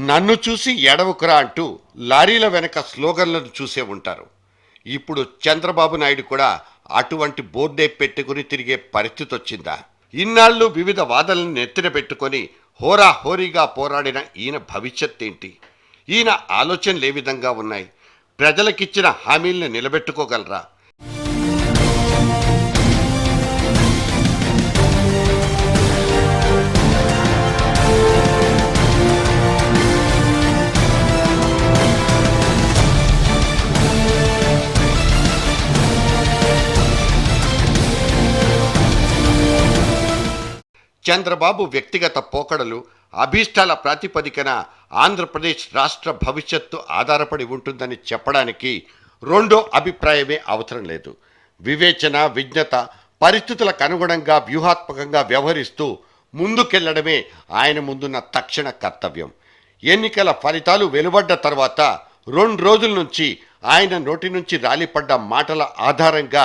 నన్ను చూసి ఎడవకురా అంటూ లారీల వెనక స్లోగన్లను చూసే ఉంటారు. ఇప్పుడు చంద్రబాబు నాయుడు కూడా అటువంటి బోర్డే పెట్టుకుని తిరిగే పరిస్థితి వచ్చిందా? ఇన్నాళ్ళు వివిధ వాదనలను నెత్తిన పెట్టుకొని హోరాహోరీగా పోరాడిన ఈయన భవిష్యత్ ఏంటి? ఈయన ఆలోచనలు ఏ విధంగా ఉన్నాయి? ప్రజలకిచ్చిన హామీలను నిలబెట్టుకోగలరా? చంద్రబాబు వ్యక్తిగత పోకడలు, అభీష్టాల ప్రాతిపదికన ఆంధ్రప్రదేశ్ రాష్ట్ర భవిష్యత్తు ఆధారపడి ఉంటుందని చెప్పడానికి రెండో అభిప్రాయమే అవసరం లేదు. వివేచన, విజ్ఞత, పరిస్థితులకు అనుగుణంగా వ్యూహాత్మకంగా వ్యవహరిస్తూ ముందుకెళ్లడమే ఆయన ముందున్న తక్షణ కర్తవ్యం. ఎన్నికల ఫలితాలు వెలువడ్డ తర్వాత 2 రోజుల నుంచి ఆయన నోటి నుంచి రాలిపడ్డ మాటల ఆధారంగా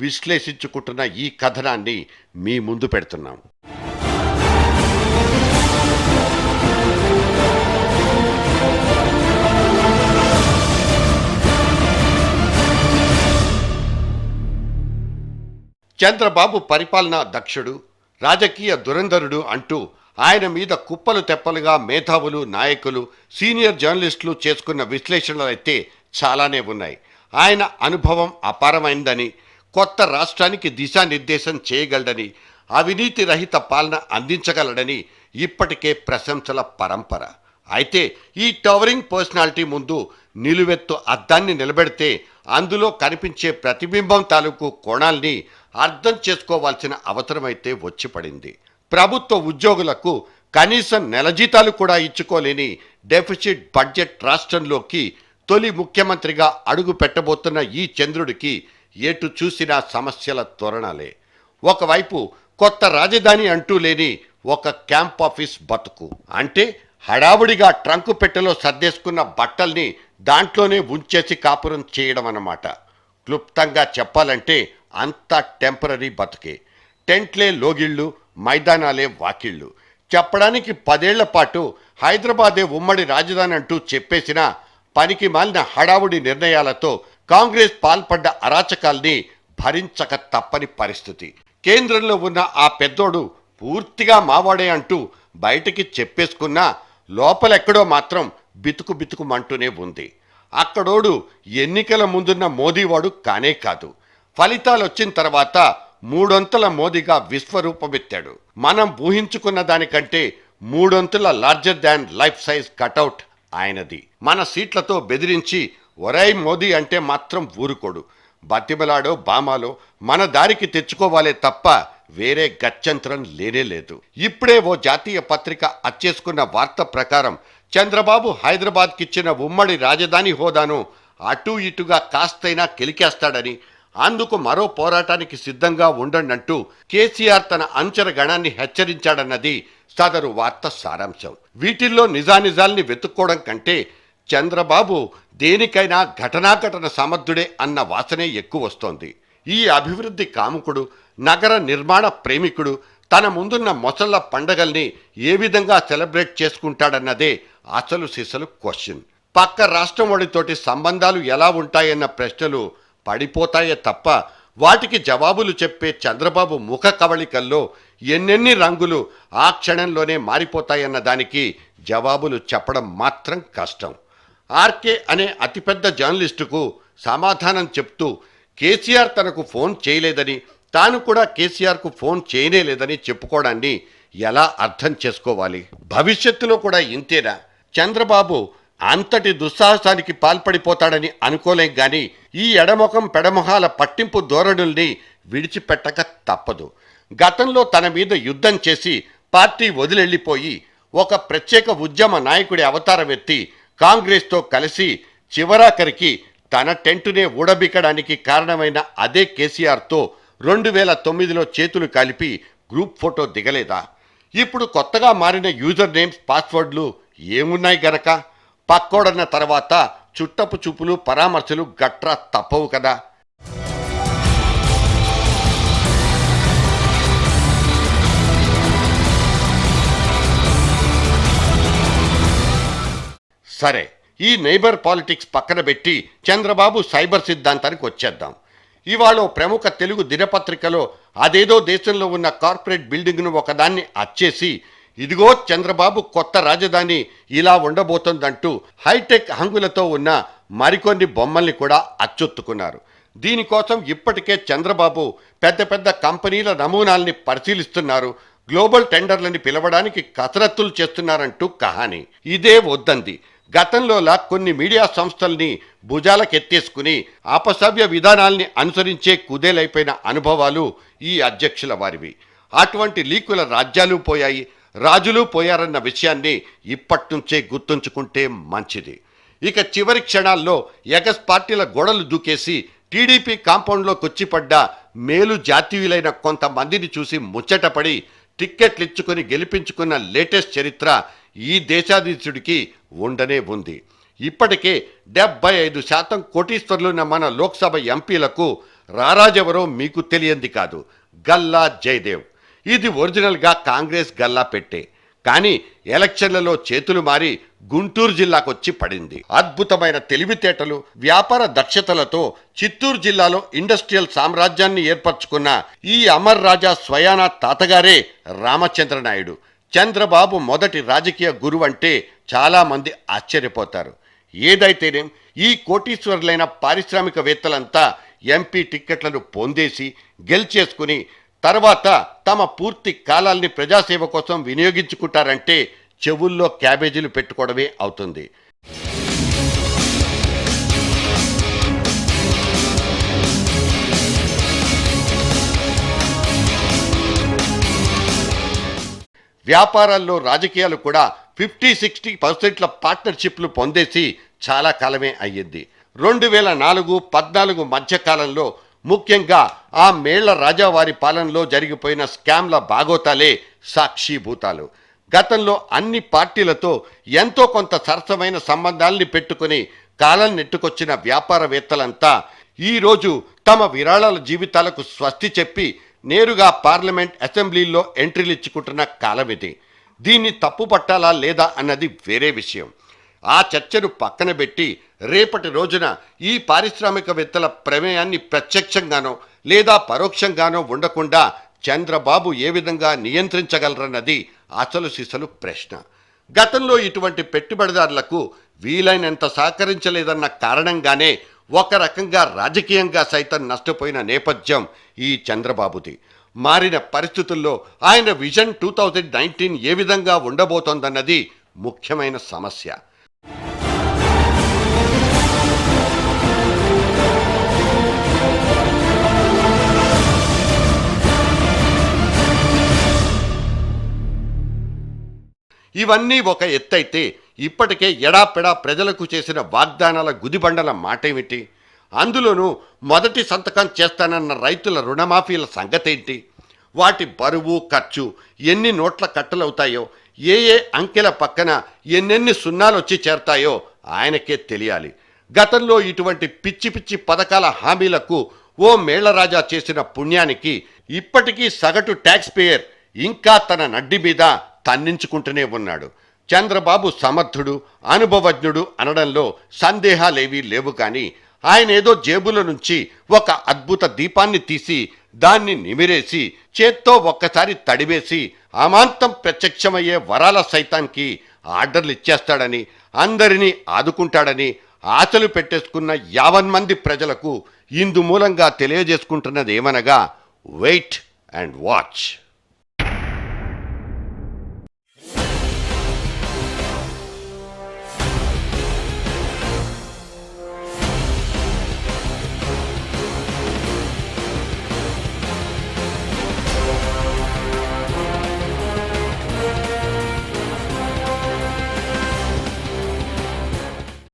విశ్లేషించుకుంటున్న ఈ కథనాన్ని మీ ముందు పెడుతున్నాం. చంద్రబాబు పరిపాలనా దక్షుడు, రాజకీయ దురంధరుడు అంటూ ఆయన మీద కుప్పలు తెప్పలుగా మేధావులు, నాయకులు, సీనియర్ జర్నలిస్టులు చేసుకున్న విశ్లేషణలైతే చాలానే ఉన్నాయి. ఆయన అనుభవం అపారమైందని, కొత్త రాష్ట్రానికి దిశానిర్దేశం చేయగలడని, అవినీతి రహిత పాలన అందించగలడని ఇప్పటికే ప్రశంసల పరంపర. అయితే ఈ టవరింగ్ పర్సనాలిటీ ముందు నిలువెత్తు అద్దాన్ని నిలబెడితే అందులో కనిపించే ప్రతిబింబం తాలూకు కోణాల్ని అర్థం చేసుకోవాల్సిన అవసరమైతే వచ్చి పడింది. ప్రభుత్వ ఉద్యోగులకు కనీసం నెల జీతాలు కూడా ఇచ్చుకోలేని డెఫిసిట్ బడ్జెట్ రాష్ట్రంలోకి తొలి ముఖ్యమంత్రిగా అడుగు పెట్టబోతున్న ఈ చంద్రుడికి ఎటు చూసినా సమస్యల తోరణాలే. ఒకవైపు కొత్త రాజధాని అంటూ లేని ఒక క్యాంప్ ఆఫీస్ బతుకు. అంటే హడావుడిగా ట్రంకు పెట్టెలో సర్దేసుకున్న బట్టల్ని దాంట్లోనే ఉంచేసి కాపురం చేయడం అన్నమాట. క్లుప్తంగా చెప్పాలంటే అంతా టెంపరరీ బతుకే. టెంట్లే లోగిళ్ళు, మైదానాలే వాకిళ్ళు. చెప్పడానికి 10 ఏళ్ల పాటు హైదరాబాదే ఉమ్మడి రాజధాని అంటూ చెప్పేసిన పనికి మాలిన హడావుడి నిర్ణయాలతో కాంగ్రెస్ పాల్పడ్డ అరాచకాల్ని భరించక తప్పని పరిస్థితి. కేంద్రంలో ఉన్న ఆ పెద్దోడు పూర్తిగా మావాడే అంటూ బయటికి చెప్పేసుకున్నా లోపలెక్కడో మాత్రం బితుకు బితుకుమంటూనే ఉంది. అక్కడోడు ఎన్నికల ముందున్న మోదీవాడు కానే కాదు. ఫలితాలు వచ్చిన తర్వాత 3 మోదీగా విశ్వరూపమెత్తాడు. మనం ఊహించుకున్న దానికంటే 3 larger than life size cutout ఆయనది. మన సీట్లతో బెదిరించి ఒరై మోదీ అంటే మాత్రం ఊరుకోడు. బతిమలాడో బామాలో మన దారికి తెచ్చుకోవాలే తప్ప వేరే గత్యంతరం లేనేలేదు. ఇప్పుడే ఓ జాతీయ పత్రిక అచ్చేసుకున్న వార్త ప్రకారం చంద్రబాబు హైదరాబాద్కిచ్చిన ఉమ్మడి రాజధాని హోదాను అటూ ఇటుగా కాస్తైనా కెలికేస్తాడని, అందుకు మరో పోరాటానికి సిద్ధంగా ఉండండంటూ కేసీఆర్ తన అనుచర గణాన్ని హెచ్చరించాడన్నది సదరు వార్త సారాంశం. వీటిల్లో నిజానిజాల్ని వెతుక్కోవడం కంటే చంద్రబాబు దేనికైనా ఘటనాఘటన సమర్థుడే అన్న వాసనే ఎక్కువ వస్తోంది. ఈ అభివృద్ధి కాముకుడు, నగర నిర్మాణ ప్రేమికుడు తన ముందున్న మొసళ్ల పండగల్ని ఏ విధంగా సెలబ్రేట్ చేసుకుంటాడన్నదే అసలు సిసలు క్వశ్చన్. పక్క రాష్ట్రం వాడితోటి సంబంధాలు ఎలా ఉంటాయన్న ప్రశ్నలు పడిపోతాయే తప్ప వాటికి జవాబులు చెప్పే చంద్రబాబు ముఖ కవళికల్లో ఎన్నెన్ని రంగులు ఆ క్షణంలోనే మారిపోతాయన్న దానికి జవాబులు చెప్పడం మాత్రం కష్టం. ఆర్కే అనే అతిపెద్ద జర్నలిస్టుకు సమాధానం చెప్తూ కేసీఆర్ తనకు ఫోన్ చేయలేదని, తాను కూడా కేసీఆర్కు ఫోన్ చేయనేలేదని చెప్పుకోవడాన్ని ఎలా అర్థం చేసుకోవాలి? భవిష్యత్తులో కూడా ఇంతేనా? చంద్రబాబు అంతటి దుస్సాహసానికి పాల్పడిపోతాడని అనుకోలేం గాని ఈ ఎడముఖం పెడమొహాల పట్టింపు ధోరణుల్ని విడిచిపెట్టక తప్పదు. గతంలో తన మీద యుద్ధం చేసి పార్టీ వదిలెళ్లిపోయి ఒక ప్రత్యేక ఉద్యమ నాయకుడి అవతారం ఎత్తి కాంగ్రెస్తో కలిసి చివరాఖరికి తన టెంటునే ఊడబిక్కడానికి కారణమైన అదే కేసీఆర్తో 2009లో చేతులు కలిపి గ్రూప్ ఫోటో దిగలేదా? ఇప్పుడు కొత్తగా మారిన యూజర్ నేమ్స్, పాస్వర్డ్లు ఏమున్నాయి గనక పక్కోడన్న తర్వాత చుట్టపు చూపులు, పరామర్శలు గట్రా తప్పవు కదా. సరే, ఈ నైబర్ పాలిటిక్స్ పక్కన పెట్టి చంద్రబాబు సైబర్ సిద్ధాంతానికి వచ్చేద్దాం. ఇవాళ ఓ ప్రముఖ తెలుగు దినపత్రికలో అదేదో దేశంలో ఉన్న కార్పొరేట్ బిల్డింగ్ను ఒకదాన్ని అచ్చేసి, ఇదిగో చంద్రబాబు కొత్త రాజధాని ఇలా ఉండబోతోందంటూ హైటెక్ హంగులతో ఉన్న మరికొన్ని బొమ్మల్ని కూడా అచ్చొత్తుకున్నారు. దీనికోసం ఇప్పటికే చంద్రబాబు పెద్ద పెద్ద కంపెనీల నమూనాల్ని పరిశీలిస్తున్నారు, గ్లోబల్ టెండర్లని పిలవడానికి కసరత్తులు చేస్తున్నారంటూ కహాని. ఇదే వద్దంది. గతంలోలా కొన్ని మీడియా సంస్థల్ని భుజాలకెత్తేసుకుని అపసవ్య విధానాల్ని అనుసరించే కుదేలైపోయిన అనుభవాలు ఈ అధ్యక్షుల వారివి. అటువంటి లీకుల రాజ్యాలు పోయాయి, రాజులు పోయారన్న విషయాన్ని ఇప్పట్నుంచే గుర్తుంచుకుంటే మంచిది. ఇక చివరి క్షణాల్లో ఎగస్ పార్టీల గోడలు దూకేసి టీడీపీ కాంపౌండ్లోకొచ్చిపడ్డ మేలు జాతీయులైన కొంతమందిని చూసి ముచ్చటపడి టిక్కెట్లిచ్చుకొని గెలిపించుకున్న లేటెస్ట్ చరిత్ర ఈ దేశాధీశుడికి ఉండనే ఉంది. ఇప్పటికే 75% కోటీశ్వర్లున్న మన లోక్సభ ఎంపీలకు రారాజెవరో మీకు తెలియంది కాదు, గల్లా జయదేవ్. ఇది ఒరిజినల్గా కాంగ్రెస్ గల్లా పెట్టే, కానీ ఎలక్షన్లలో చేతులు మారి గుంటూరు జిల్లాకొచ్చి పడింది. అద్భుతమైన తెలివితేటలు, వ్యాపార దక్షతలతో చిత్తూరు జిల్లాలో ఇండస్ట్రియల్ సామ్రాజ్యాన్ని ఏర్పరచుకున్న ఈ అమర్ రాజా స్వయానా తాతగారే రామచంద్రనాయుడు. చంద్రబాబు మొదటి రాజకీయ గురువు అంటే చాలా మంది ఆశ్చర్యపోతారు. ఏదైతేనేం ఈ కోటీశ్వరులైన పారిశ్రామికవేత్తలంతా ఎంపీ టిక్కెట్లను పొందేసి గెలిచేసుకుని తర్వాత తమ పూర్తి కాలాల్ని ప్రజాసేవ కోసం వినియోగించుకుంటారంటే చెవుల్లో క్యాబేజీలు పెట్టుకోవడమే అవుతుంది. వ్యాపారాల్లో రాజకీయాలు కూడా 50-60% పార్ట్నర్షిప్లు పొందేసి చాలా కాలమే అయ్యింది. 2004-14 మధ్యకాలంలో ముఖ్యంగా ఆ మేళ్ల రాజావారి పాలనలో జరిగిపోయిన స్కామ్ల బాగోతాలే సాక్షిభూతాలు. గతంలో అన్ని పార్టీలతో ఎంతో కొంత సరసమైన సంబంధాల్ని పెట్టుకుని కాలం నెట్టుకొచ్చిన వ్యాపారవేత్తలంతా ఈరోజు తమ విరాళాల జీవితాలకు స్వస్తి చెప్పి నేరుగా పార్లమెంట్ అసెంబ్లీల్లో ఎంట్రీలు ఇచ్చుకుంటున్న కాలం ఇది. దీన్ని తప్పు పట్టాలా లేదా అన్నది వేరే విషయం. ఆ చర్చను పక్కన పెట్టి రేపటి రోజున ఈ పారిశ్రామికవేత్తల ప్రమేయాన్ని ప్రత్యక్షంగానో లేదా పరోక్షంగానో ఉండకుండా చంద్రబాబు ఏ విధంగా నియంత్రించగలరన్నది అసలు సిసలు ప్రశ్న. గతంలో ఇటువంటి పెట్టుబడిదారులకు వీలైనంత సహకరించలేదన్న కారణంగానే ఒక రకంగా రాజకీయంగా సైతం నష్టపోయిన నేపథ్యం ఈ చంద్రబాబుది. మారిన పరిస్థితుల్లో ఆయన విజన్ 2019 ఏ విధంగా ఉండబోతోందన్నది ముఖ్యమైన సమస్య. ఇవన్నీ ఒక ఎత్తైతే ఇప్పటికే ఎడాపెడా ప్రజలకు చేసిన వాగ్దానాల గుదిబండల మాటేమిటి? అందులోనూ మొదటి సంతకం చేస్తానన్న రైతుల రుణమాఫీల సంగతేంటి? వాటి బరువు, ఖర్చు, ఎన్ని నోట్ల కట్టలవుతాయో, ఏ అంకెల పక్కన ఎన్నెన్ని సున్నాలు వచ్చి చేరతాయో ఆయనకే తెలియాలి. గతంలో ఇటువంటి పిచ్చి పిచ్చి పథకాల హామీలకు ఓ మేళరాజా చేసిన పుణ్యానికి ఇప్పటికీ సగటు ట్యాక్స్ పేయర్ ఇంకా తన నడ్డి మీద తన్నించుకుంటూనే ఉన్నాడు. చంద్రబాబు సమర్థుడు, అనుభవజ్ఞుడు అనడంలో సందేహాలేవీ లేవు. కానీ ఆయన ఏదో జేబుల నుంచి ఒక అద్భుత దీపాన్ని తీసి దాన్ని నిమిరేసి చేత్తో ఒక్కసారి తడివేసి అమాంతం ప్రత్యక్షమయ్యే వరాల సైతానికి ఆర్డర్లు ఇచ్చేస్తాడని, అందరినీ ఆదుకుంటాడని ఆశలు పెట్టేసుకున్న 50 మంది ప్రజలకు ఇందు మూలంగా తెలియజేసుకుంటున్నదేమనగా వెయిట్ అండ్ వాచ్.